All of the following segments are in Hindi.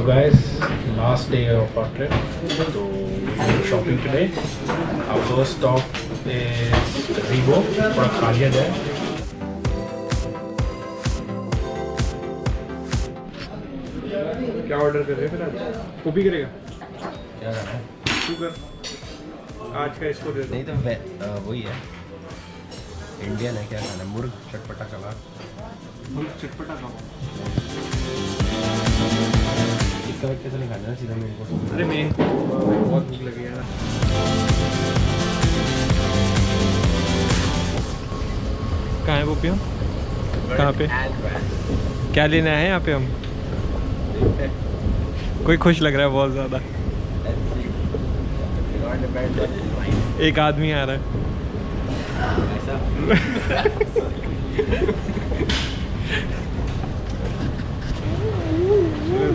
So guys, last day of our trip. So we're shopping today. Our first stop is gazebo. थोड़ा खा लिया जाए. क्या ऑर्डर कर रहे हैं फिर आज? कॉपी करेगा? क्या करना है? तू कर. आज का इसको दे दो. नहीं तो वही है. इंडियन है, क्या खाना? मुर्ग चटपटा कबाब. मुर्ग चटपटा कबाब. इसका कैसे नहीं खाना है सीधा मेरे को. अरे मैं बहुत भूख लगी है ना. कहाँ है वो पियो? कहाँ पे? क्या लेना है यहाँ पे हम? कोई खुश लग रहा है बहुत ज़्यादा. एक आदमी आ रहा है.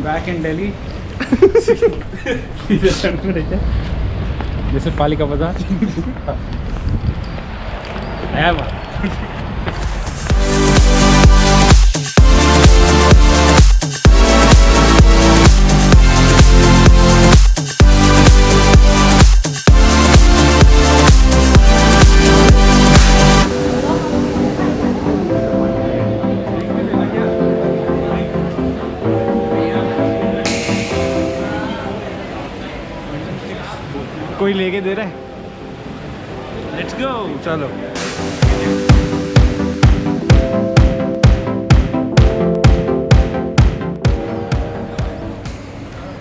Back in Delhi. जैसे पालिका बाजार. कोई लेके दे रहा है. Let's go. चलो.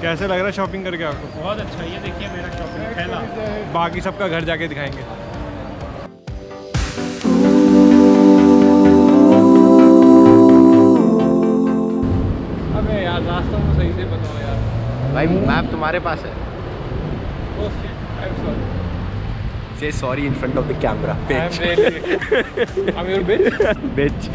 कैसे लग रहा है शॉपिंग करके आपको? बहुत अच्छा. ये देखिए मेरा शॉपिंग थैला. बाकी सबका घर जाके दिखाएंगे. अबे यार रास्ता तो सही से बताओ यार. भाई मैप तुम्हारे पास है. Oh shit, I'm sorry. Say sorry in front of the camera. I'm really. I'm your bitch. Bitch.